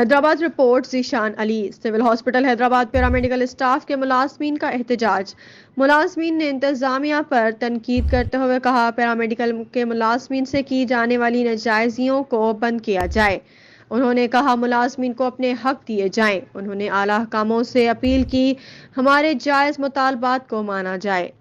Hyderabad report Zeeshan Ali. Civil hospital Hyderabad paramedical staff के मुलाजमीन का एहतजाज। मुलाजमीन ने इंतजामिया पर तनकीद करते हुए कहा, पैरामेडिकल के मुलाजमीन से की जाने वाली नाजायजियों को बंद किया जाए। उन्होंने कहा, मुलाजमीन को अपने हक दिए जाएं। उन्होंने आला हकामों से अपील की, हमारे जायज मुतालबात को माना जाए।